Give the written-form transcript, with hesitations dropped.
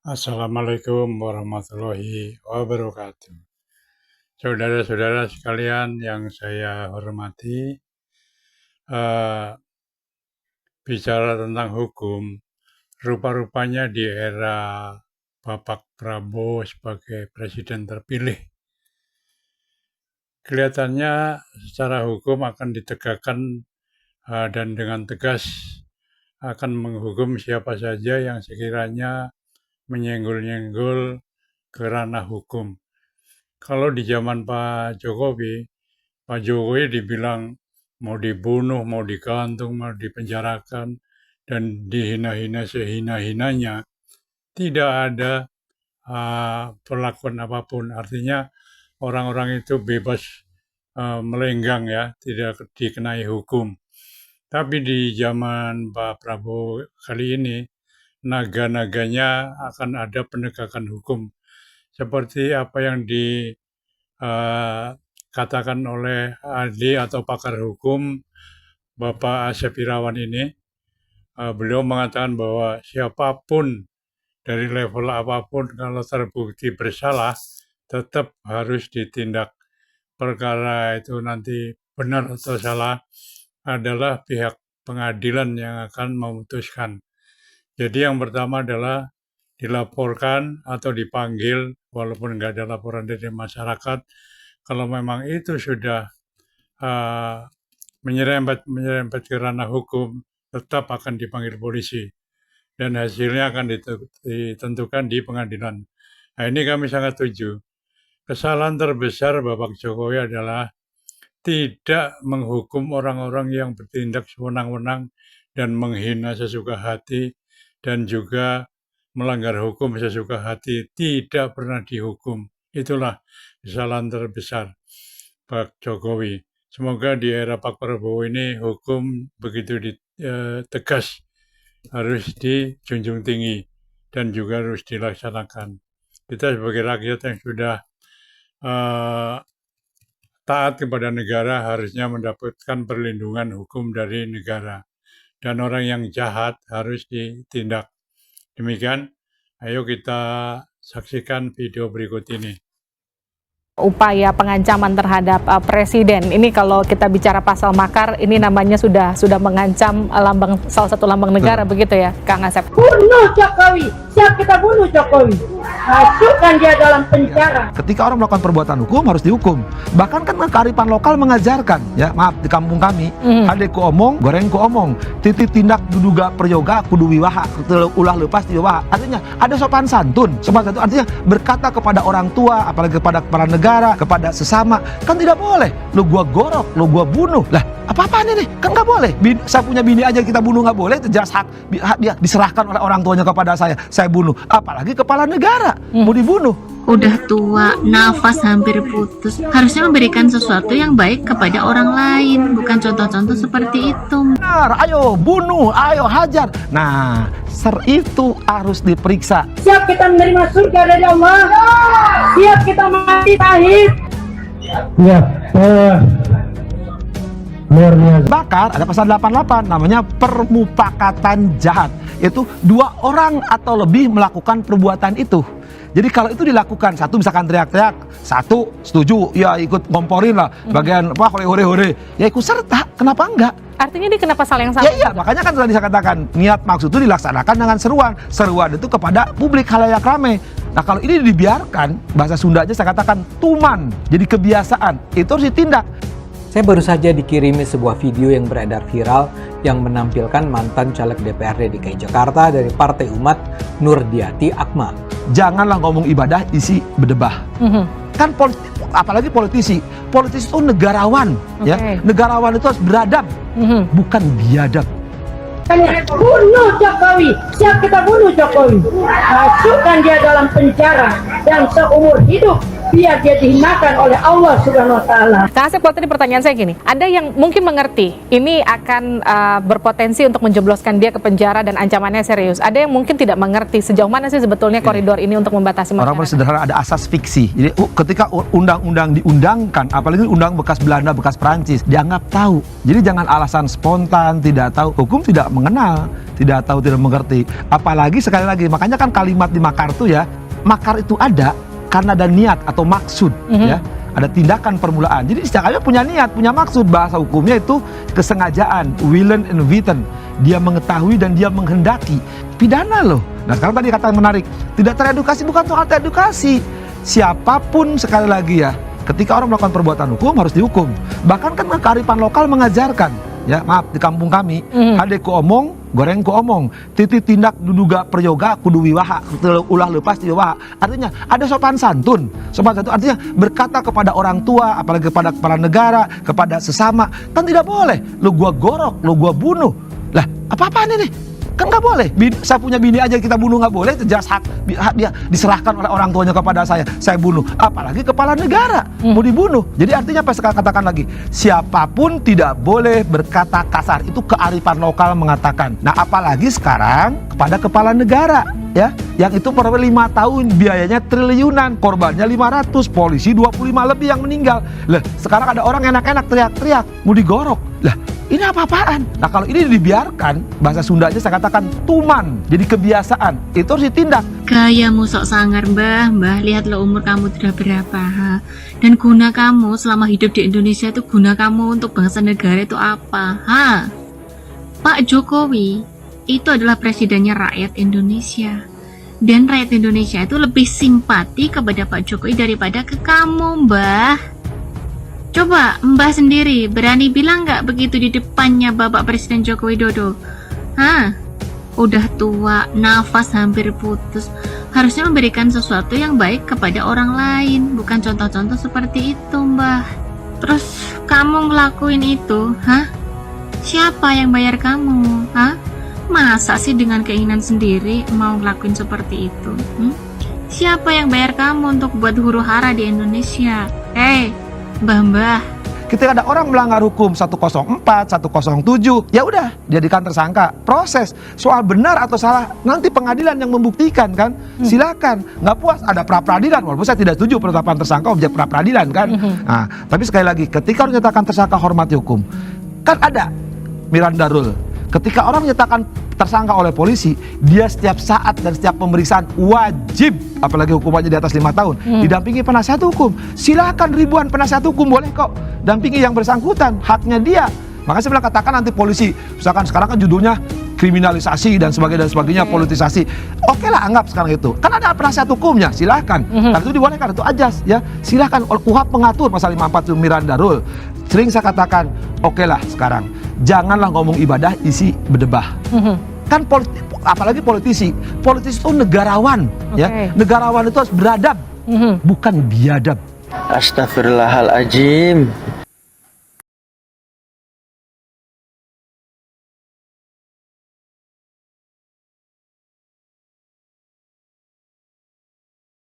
Assalamualaikum warahmatullahi wabarakatuh. Saudara-saudara sekalian yang saya hormati, eh, bicara tentang hukum, rupa-rupanya di era Bapak Prabowo sebagai presiden terpilih, kelihatannya secara hukum akan ditegakkan dan dengan tegas akan menghukum siapa saja yang sekiranya menyenggol-nyenggol ke ranah hukum. Kalau di zaman Pak Jokowi dibilang mau dibunuh, mau digantung, mau dipenjarakan, dan dihina-hina sehina-hinanya. Tidak ada perlakuan apapun. Artinya orang-orang itu bebas melenggang ya, tidak dikenai hukum. Tapi di zaman Pak Prabowo kali ini, naga-naganya akan ada penegakan hukum. Seperti apa yang dikatakan oleh ahli atau pakar hukum, Bapak Asep Irawan ini. Beliau mengatakan bahwa siapapun dari level apapun kalau terbukti bersalah, tetap harus ditindak. Perkara itu nanti benar atau salah adalah pihak pengadilan yang akan memutuskan. Jadi yang pertama adalah dilaporkan atau dipanggil, walaupun nggak ada laporan dari masyarakat. Kalau memang itu sudah menyerempet ke ranah hukum, tetap akan dipanggil polisi. Dan hasilnya akan ditentukan di pengadilan. Nah, ini kami sangat setuju. Kesalahan terbesar Bapak Jokowi adalah tidak menghukum orang-orang yang bertindak sewenang-wenang dan menghina sesuka hati, dan juga melanggar hukum sesuka hati, tidak pernah dihukum. Itulah kesalahan terbesar Pak Jokowi. Semoga di era Pak Prabowo ini hukum begitu tegas, harus dijunjung tinggi dan juga harus dilaksanakan. Kita sebagai rakyat yang sudah taat kepada negara harusnya mendapatkan perlindungan hukum dari negara. Dan orang yang jahat harus ditindak. Demikian, ayo kita saksikan video berikut ini. Upaya pengancaman terhadap presiden ini, kalau kita bicara pasal makar, ini namanya sudah mengancam salah satu lambang negara, begitu ya Kang Asep? Bunuh Jokowi, siap kita bunuh Jokowi, masukkan dia dalam penjara. Ketika orang melakukan perbuatan hukum harus dihukum. Bahkan kan kearifan lokal mengajarkan, ya maaf, di kampung kami ada ku omong, goreng ku omong, titik tindak duduga peryoga kudu wiwaha, ulah lepas di wiwaha. Artinya ada sopan santun artinya berkata kepada orang tua, apalagi kepada kepala negara, kepada sesama, kan tidak boleh lu gua gorok, lu gua bunuh. Lah apa-apaan ini? Kan nggak boleh. Saya punya bini aja kita bunuh nggak boleh, itu jelas hak dia diserahkan oleh orang tuanya kepada saya bunuh. Apalagi kepala negara mau dibunuh. Udah tua, nafas hampir putus, harusnya memberikan sesuatu yang baik kepada orang lain, bukan contoh-contoh seperti itu. Benar, ayo bunuh, ayo hajar. Nah, itu harus diperiksa. Siap kita menerima surga dari Allah, siap kita mati syahid. Ya, bakar ada pasal 88 namanya permufakatan jahat. Itu dua orang atau lebih melakukan perbuatan itu. Jadi kalau itu dilakukan, satu misalkan teriak-teriak, satu setuju, ya ikut ngomporin lah, bagian apa hore-hore, ya ikut serta, kenapa enggak? Artinya dia kena pasal yang sama? Iya, makanya kan tadi saya katakan, niat maksud itu dilaksanakan dengan seruan itu kepada publik halayak ramai. Nah kalau ini dibiarkan, bahasa Sunda aja saya katakan tuman, jadi kebiasaan, itu harus ditindak. Saya baru saja dikirimi sebuah video yang beredar viral yang menampilkan mantan caleg DPRD DKI Jakarta dari Partai Umat, Nurdiati Akmal. Janganlah ngomong ibadah isi bedebah. Kan apalagi politisi itu negarawan, ya. Negarawan itu harus beradab, bukan biadab. Bunuh Jokowi, siap kita bunuh Jokowi, masukkan dia dalam penjara dan seumur hidup biar dia dihinakan oleh Allah Subhanahu wa taala. Kang Asep, kalau tadi pertanyaan saya gini, ada yang mungkin mengerti ini akan berpotensi untuk menjebloskan dia ke penjara dan ancamannya serius. Ada yang mungkin tidak mengerti sejauh mana sih sebetulnya koridor ini untuk membatasi masyarakat. Orang sederhana, ada asas fiksi. Jadi ketika undang-undang diundangkan, apalagi undang bekas Belanda, bekas Prancis, dianggap tahu. Jadi jangan alasan spontan, tidak tahu. Hukum tidak mengenal, tidak tahu, tidak mengerti. Apalagi sekali lagi, makanya kan kalimat di makar itu ya, makar itu ada karena ada niat atau maksud, ya. Ada tindakan permulaan. Jadi setiap kali punya niat, punya maksud. Bahasa hukumnya itu kesengajaan, willen and witten. Dia mengetahui dan dia menghendaki. Pidana loh. Nah sekarang tadi kata menarik, tidak teredukasi, bukan soal teredukasi. Siapapun sekali lagi ya, ketika orang melakukan perbuatan hukum harus dihukum. Bahkan kan kearifan lokal mengajarkan, ya maaf, di kampung kami, hade ku omong, goreng ku omong, titi tindak duduga peryoga kudu wiwaha, ulah lepas di wiwaha. Artinya ada sopan santun. Sopan santun artinya berkata kepada orang tua, apalagi kepada kepala negara, kepada sesama, kan tidak boleh. Lu gua gorok, lu gua bunuh. Lah, apa-apaan ini? Kan nggak boleh. Saya punya bini aja kita bunuh nggak boleh. Itu jelas hak dia diserahkan oleh orang tuanya kepada saya bunuh. Apalagi kepala negara mau dibunuh. Jadi artinya apa? Saya katakan lagi, siapapun tidak boleh berkata kasar. Itu kearifan lokal mengatakan. Nah apalagi sekarang kepada kepala negara, ya, yang itu per 5 tahun biayanya triliunan, korbannya 500, polisi 25 lebih yang meninggal. Lah sekarang ada orang enak-enak teriak-teriak mau digorok. Lah ini apa-apaan? Nah kalau ini dibiarkan, bahasa Sundanya saya katakan tuman, jadi kebiasaan, itu harus ditindak. Gayamu sok sangar, Mbah, lihat lo umur kamu sudah berapa, ha? Dan guna kamu selama hidup di Indonesia itu, guna kamu untuk bangsa negara itu apa, ha? Pak Jokowi itu adalah presidennya rakyat Indonesia. Dan rakyat Indonesia itu lebih simpati kepada Pak Jokowi daripada ke kamu, Mbah. Coba Mbah sendiri berani bilang nggak begitu di depannya Bapak Presiden Joko Widodo? Hah? Udah tua, nafas hampir putus. Harusnya memberikan sesuatu yang baik kepada orang lain, bukan contoh-contoh seperti itu, Mbah. Terus kamu ngelakuin itu, hah? Siapa yang bayar kamu, hah? Masa sih dengan keinginan sendiri mau ngelakuin seperti itu? Siapa yang bayar kamu untuk buat huru-hara di Indonesia? Mbah. Ketika ada orang melanggar hukum 104, 107, ya udah jadikan tersangka. Proses soal benar atau salah nanti pengadilan yang membuktikan kan. Silakan. Nggak puas ada pra peradilan. Walaupun saya tidak setuju penetapan tersangka objek pra peradilan kan. Nah, tapi sekali lagi ketika orang menyatakan tersangka hormati hukum, kan ada Miranda Rule. Ketika orang menyatakan tersangka oleh polisi, dia setiap saat dan setiap pemeriksaan wajib, apalagi hukumannya di atas 5 tahun, didampingi penasihat hukum. Silakan ribuan penasihat hukum boleh kok dampingi yang bersangkutan, haknya dia. Makanya saya bilang katakan nanti polisi, misalkan sekarang kan judulnya kriminalisasi dan sebagainya, politisasi. Oke lah anggap sekarang itu. Kan ada penasihat hukumnya, silakan. Karena itu dibolehkan, itu ajas ya. Silakan, KUHP mengatur pasal 54 itu Miranda Rule. Sering saya katakan, oke lah sekarang janganlah ngomong ibadah isi berdebah. Kan apalagi politisi itu negarawan, ya. Negarawan itu harus beradab, bukan biadab. Astagfirullahaladzim.